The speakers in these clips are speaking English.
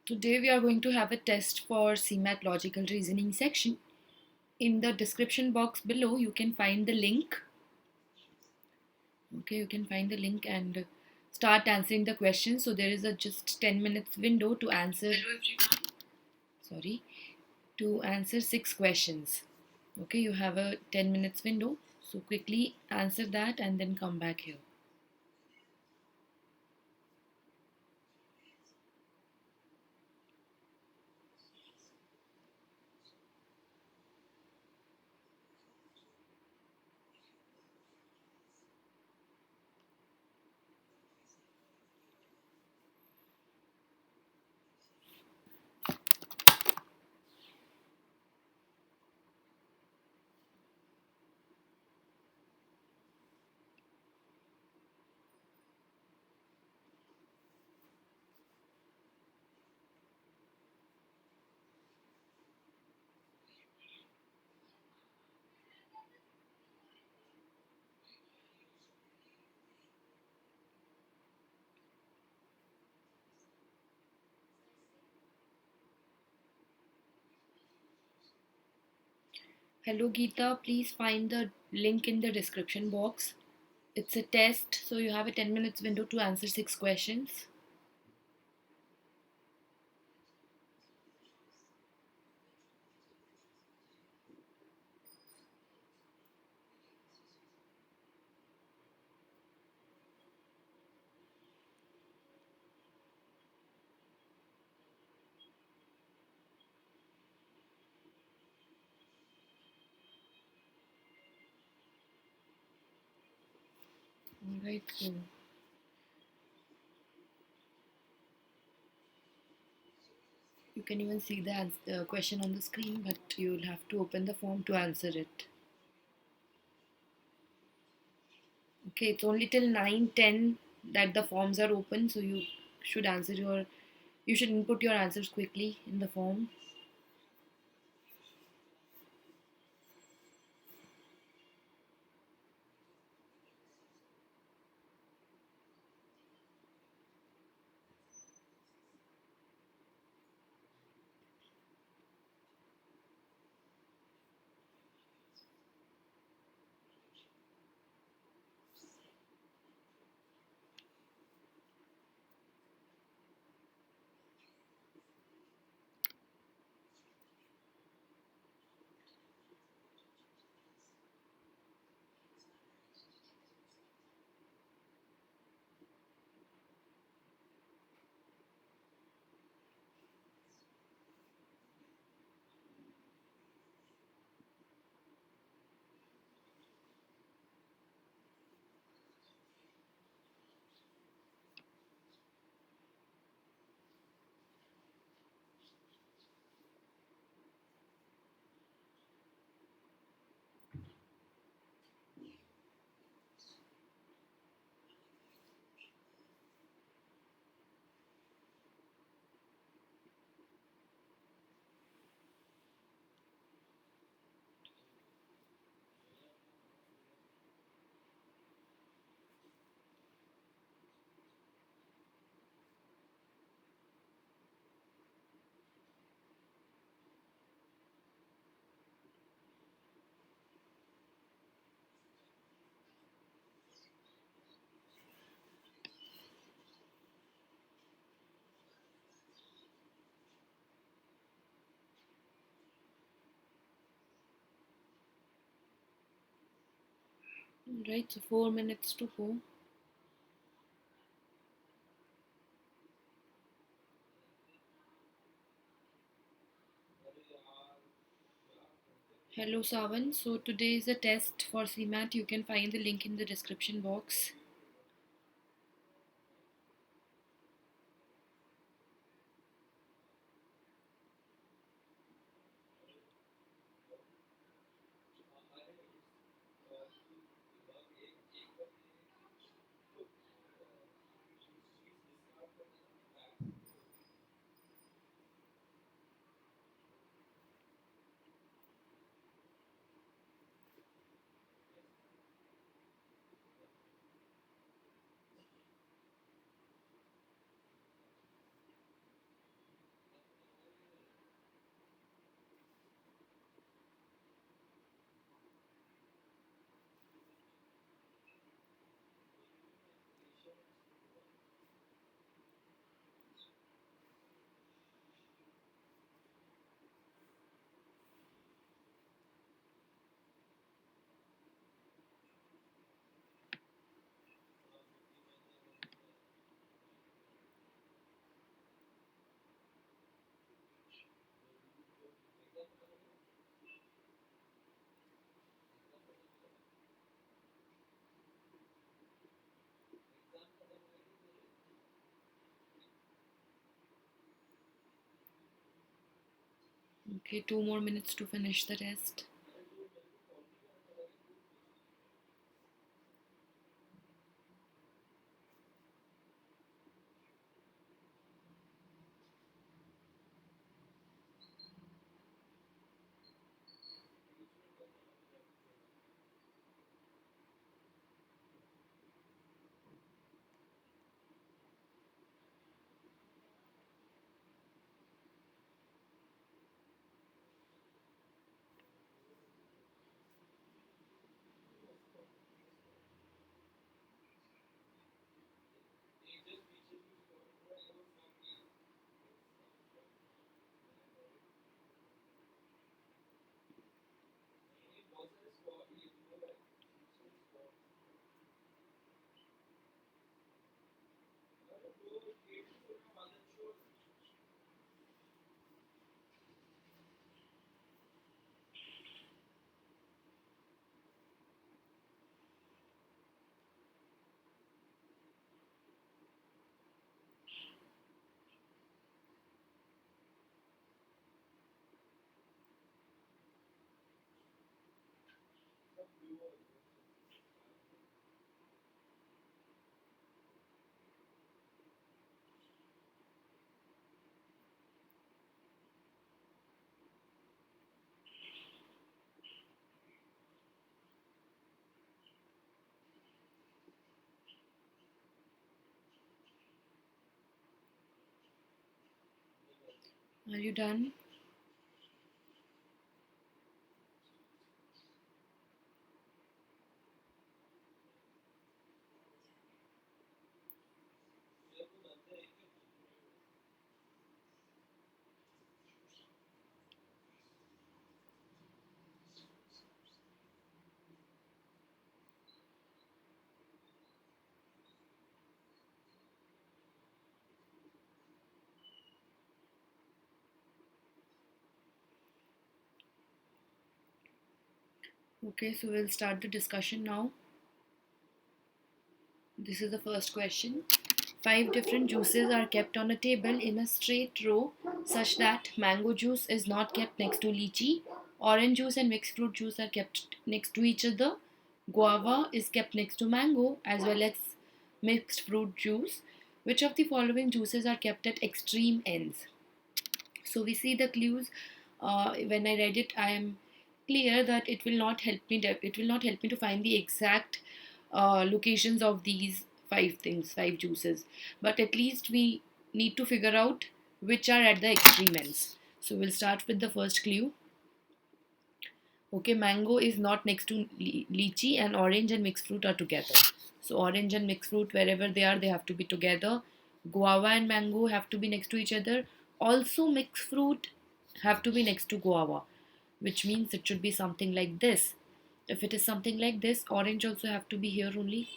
Today we are going to have a test for CMAT logical reasoning section. In the description box below, you can find the link. Okay, you can find the link and start answering the questions. So there is a just 10 minutes window to answer. To answer 6 questions. Okay, you have a 10 minutes window. So quickly answer that and then come back here. Hello Geeta, please find the link in the description box. It's a test, so you have a 10 minutes window to answer 6 questions. Alright, so you can even see the question on the screen, but you'll have to open the form to answer it. Okay, it's only till 9:10 that the forms are open, so you should input your answers quickly in the form. Right, so 4 minutes to go. Hello Savan, so today is a test for CMAT. You can find the link in the description box. Okay, 2 more minutes to finish the test. Are you done? Okay, so we'll start the discussion now. This is the first question. 5 different juices are kept on a table in a straight row such that mango juice is not kept next to lychee, orange juice and mixed fruit juice are kept next to each other, guava is kept next to mango as well as mixed fruit juice. Which of the following juices are kept at extreme ends? So we see the clues. When I read it, I am clear that it will not help me. It will not help me to find the exact locations of these 5 things, 5 juices. But at least we need to figure out which are at the extreme ends. So we'll start with the first clue. Okay, mango is not next to lychee, and orange and mixed fruit are together. So orange and mixed fruit, wherever they have to be together. Guava and mango have to be next to each other. Also, mixed fruit have to be next to guava, which means it should be something like this. If it is something like this, orange also have to be here only,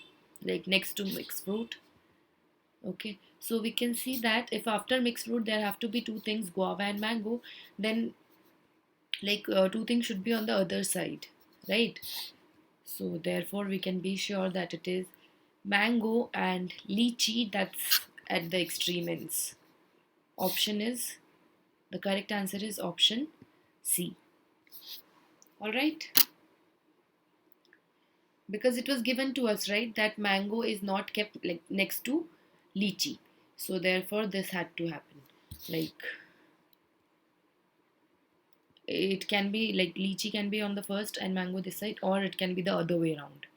like next to mixed fruit. Okay, so we can see that if after mixed fruit there have to be 2 things, guava and mango, then like 2 things should be on the other side, right? So therefore we can be sure that it is mango and lychee that's at the extreme ends. Option is, the correct answer is option C. All right, because it was given to us, right, that mango is not kept like next to lychee, so therefore this had to happen. Like it can be like lychee can be on the first and mango this side, or it can be the other way around,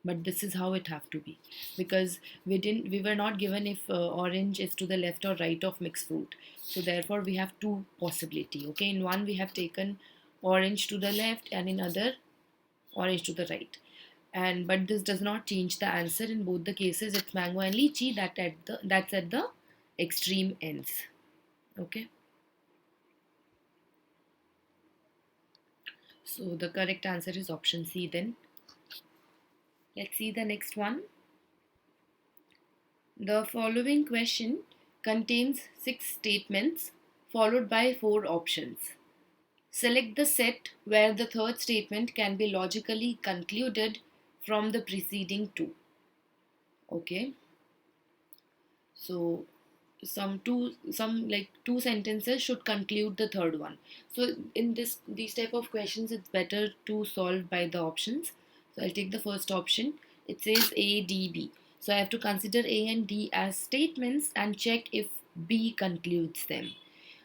but this is how it have to be, because we were not given if orange is to the left or right of mixed fruit. So therefore we have 2 possibility. Okay, in one we have taken orange to the left and in other orange to the right, and but this does not change the answer. In both the cases it's mango and lychee that's at the extreme ends. Okay, so the correct answer is option C then. Let's see the next one. The following question contains 6 statements followed by 4 options. Select the set where the third statement can be logically concluded from the preceding 2. Okay, so some like two sentences should conclude the third one. So in these type of questions, it's better to solve by the options. So I'll take the first option. It says A, D, B. So I have to consider A and D as statements and check if B concludes them.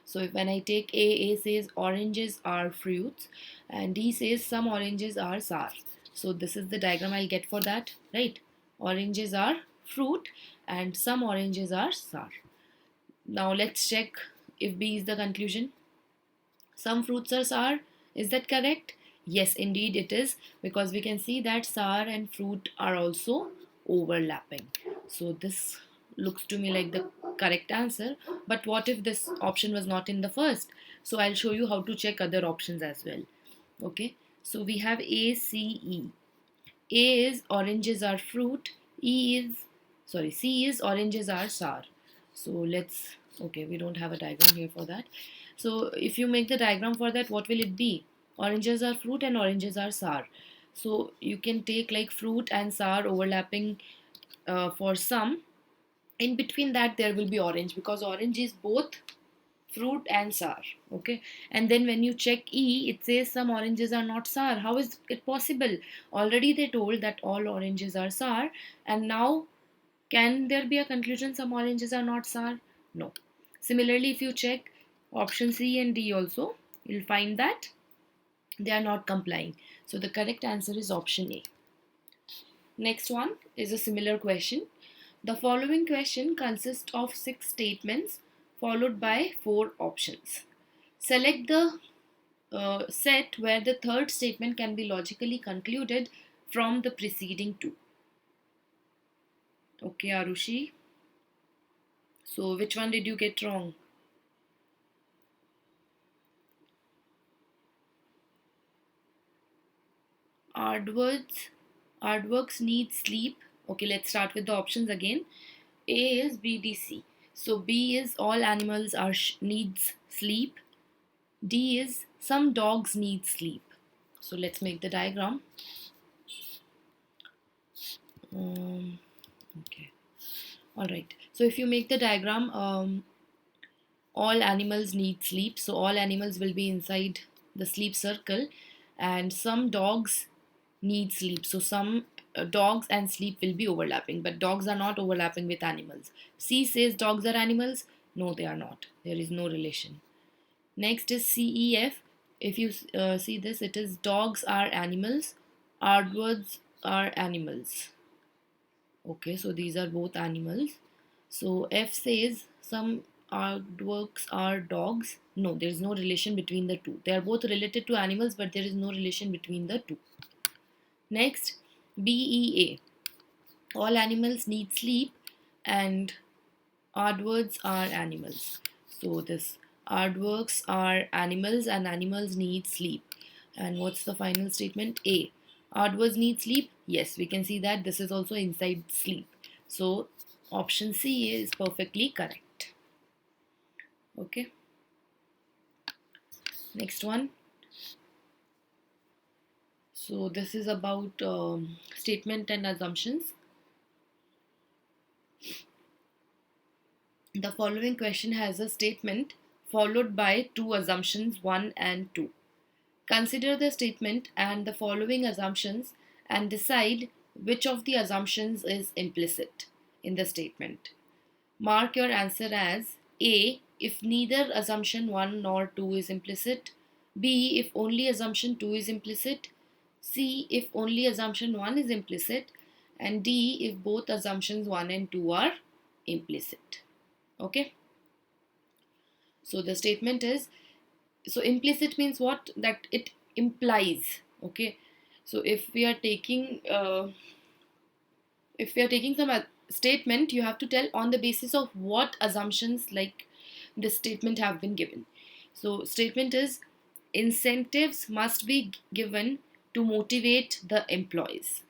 So if when I take A says oranges are fruits, and D says some oranges are sour. So this is the diagram I'll get for that, right? Oranges are fruit and some oranges are sour. Now let's check if B is the conclusion. Some fruits are sour. Is that correct? Yes, indeed it is, because we can see that sour and fruit are also overlapping. So this looks to me like the correct answer. But what if this option was not in the first? So I'll show you how to check other options as well. Okay, so we have A, C, E. A is oranges are fruit. C is oranges are sour. So okay, we don't have a diagram here for that. So if you make the diagram for that, what will it be? Oranges are fruit and oranges are sour. So you can take like fruit and sour overlapping for some. In between that, there will be orange, because orange is both fruit and sour. Okay, and then when you check E, it says some oranges are not sour. How is it possible? Already they told that all oranges are sour, and now can there be a conclusion some oranges are not sour? No. Similarly, if you check option C and D also, you'll find that they are not complying. So the correct answer is option A. Next one is a similar question. The following question consists of 6 statements followed by 4 options. Select the set where the third statement can be logically concluded from the preceding two. Okay, Arushi. So which one did you get wrong? Aardworks need sleep. Okay, let's start with the options again. A is BDC. So B is all animals needs sleep. D is some dogs need sleep. So let's make the diagram. Okay. All right. So if you make the diagram, all animals need sleep. So all animals will be inside the sleep circle, and some dogs need sleep. So some dogs and sleep will be overlapping, but dogs are not overlapping with animals. C says dogs are animals. No, they are not. There is no relation. Next is CEF. If you see this, it is dogs are animals, aardwords are animals. Okay, so these are both animals. So F says some aardworks are dogs. No, there is no relation between the two. They are both related to animals, but there is no relation between the two. Next, BEA. All animals need sleep and aardwords are animals. So this aardworks are animals and animals need sleep. And what's the final statement? A. Aardwords need sleep. Yes, we can see that this is also inside sleep. So option C is perfectly correct. Okay. Next one. So this is about statement and assumptions. The following question has a statement followed by two assumptions 1 and 2. Consider the statement and the following assumptions and decide which of the assumptions is implicit in the statement. Mark your answer as A if neither assumption 1 nor 2 is implicit, B if only assumption 2 is implicit, C if only assumption 1 is implicit, and D if both assumptions 1 and 2 are implicit. Okay, so the statement is, so implicit means what? That it implies. Okay, so if we are taking some statement, you have to tell on the basis of what assumptions like this statement have been given. So statement is incentives must be given to motivate the employees.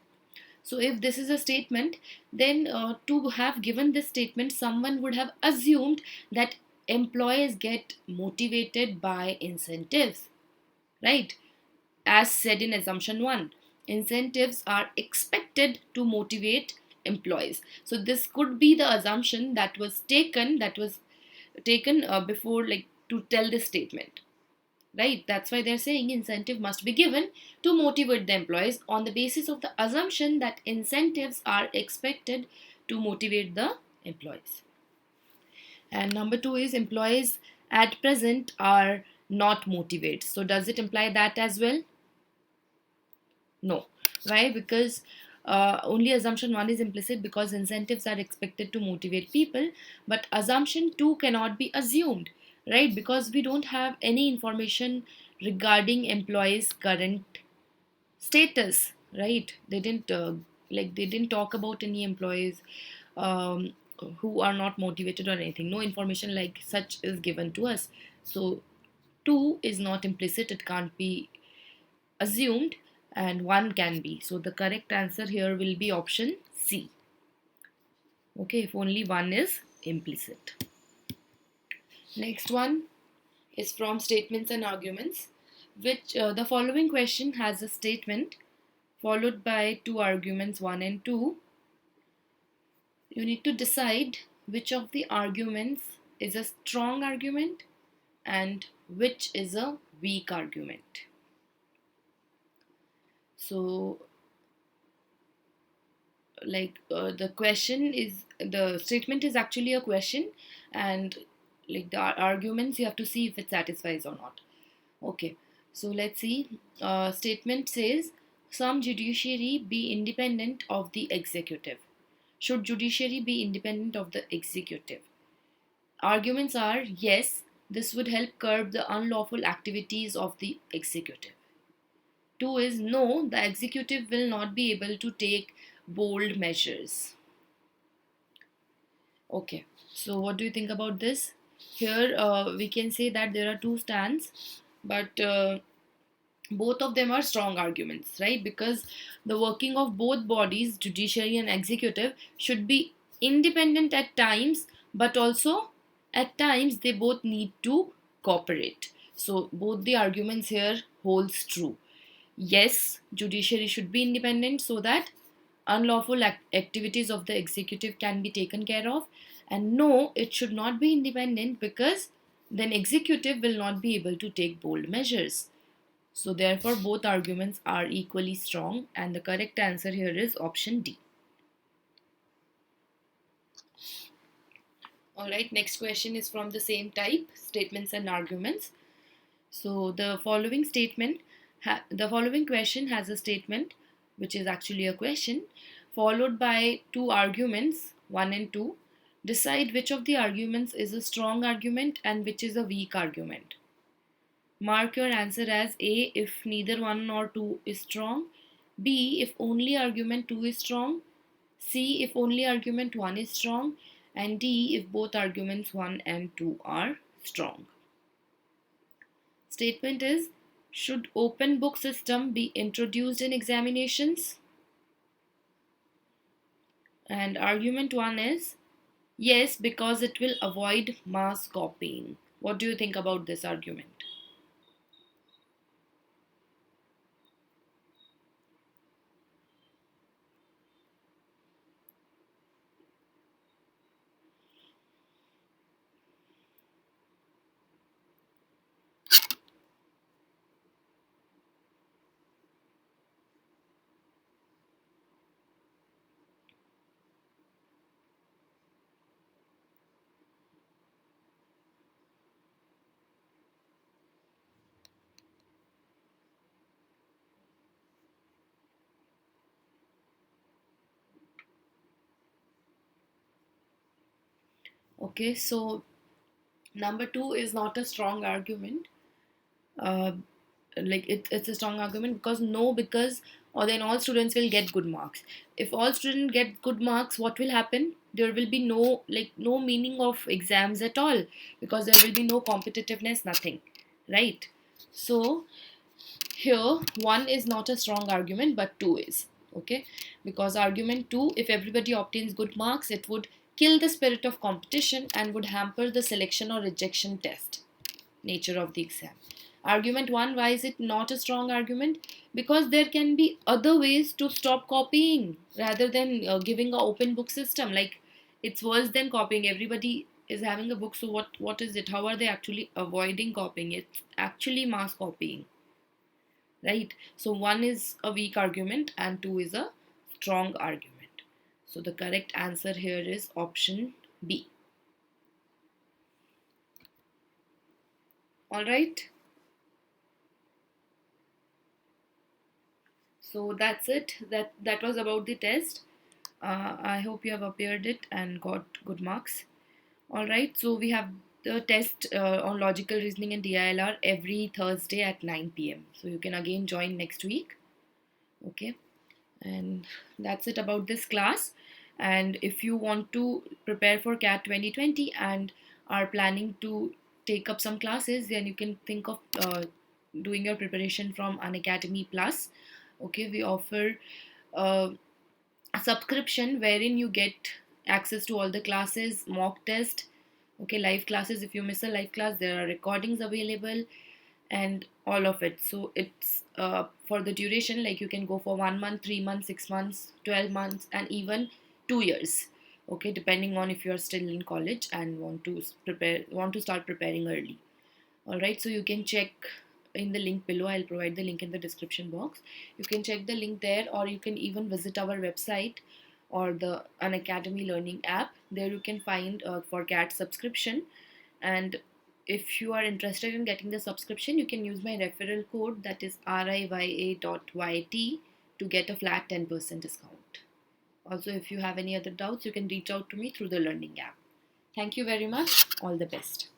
So if this is a statement, then to have given this statement, someone would have assumed that employees get motivated by incentives, right? As said in assumption 1, incentives are expected to motivate employees. So this could be the assumption that was taken before, like, to tell this statement, right? That's why they're saying incentive must be given to motivate the employees on the basis of the assumption that incentives are expected to motivate the employees. And number 2 is employees at present are not motivated. So does it imply that as well? No. Why? Because only assumption 1 is implicit because incentives are expected to motivate people, but assumption 2 cannot be assumed, right? Because we don't have any information regarding employees' current status, right? They didn't talk about any employees um, who are not motivated or anything. No information like such is given to us. So 2 is not implicit, it can't be assumed, and 1 can be. So the correct answer here will be option C. Okay, if only 1 is implicit. Next one is from statements and arguments, which the following question has a statement followed by 2 arguments 1 and 2. You need to decide which of the arguments is a strong argument and which is a weak argument. So the statement is actually a question, and like the arguments, you have to see if it satisfies or not. Okay, so let's see. Statement says some judiciary be independent of the executive. Should judiciary be independent of the executive? Arguments are yes, this would help curb the unlawful activities of the executive. 2 is no, the executive will not be able to take bold measures. Okay, so what do you think about this? Here we can say that there are 2 stands, but both of them are strong arguments, right? Because the working of both bodies, judiciary and executive, should be independent at times, but also at times they both need to cooperate. So both the arguments here holds true. Yes, judiciary should be independent so that unlawful activities of the executive can be taken care of, and no, it should not be independent because then executive will not be able to take bold measures. So therefore both arguments are equally strong, and the correct answer here is option D. Alright, next question is from the same type, statements and arguments. So the following question has a statement, which is actually a question, followed by 2 arguments 1 and 2. Decide which of the arguments is a strong argument and which is a weak argument. Mark your answer as A if neither 1 nor 2 is strong, B if only argument 2 is strong, C if only argument 1 is strong, and D if both arguments 1 and 2 are strong. Statement is, should open book system be introduced in examinations? And argument 1 is yes, because it will avoid mass copying. What do you think about this argument? Okay, so number 2 is not a strong argument. It's a strong argument because or then all students will get good marks. If all students get good marks, what will happen? There will be no meaning of exams at all, because there will be no competitiveness, nothing, right? So here 1 is not a strong argument, but 2 is. Okay, because argument 2, if everybody obtains good marks, it would kill the spirit of competition and would hamper the selection or rejection test nature of the exam. Argument 1, why is it not a strong argument? Because there can be other ways to stop copying rather than giving a open book system. Like, it's worse than copying. Everybody is having a book, so what is it? How are they actually avoiding copying? It's actually mass copying, right? So 1 is a weak argument and 2 is a strong argument. So the correct answer here is option B. All right. So that's it. That was about the test. I hope you have appeared it and got good marks. All right. So we have the test on logical reasoning and DILR every Thursday at 9 p.m. So you can again join next week. Okay. And that's it about this class. And if you want to prepare for CAT 2020 and are planning to take up some classes, then you can think of doing your preparation from Unacademy Plus. Okay, we offer uh, a subscription wherein you get access to all the classes, mock test, okay, live classes. If you miss a live class, there are recordings available and all of it. So it's for the duration, like you can go for 1 month, 3 months, 6 months, 12 months, and even 2 years, okay, depending on if you're still in college and want to start preparing early. All right, so you can check in the link below. I'll provide the link in the description box. You can check the link there, or you can even visit our website or the Unacademy learning app. There you can find for CAT subscription. And if you are interested in getting the subscription, you can use my referral code, that is RIYA.YT, to get a flat 10% discount. Also, if you have any other doubts, you can reach out to me through the learning app. Thank you very much. All the best.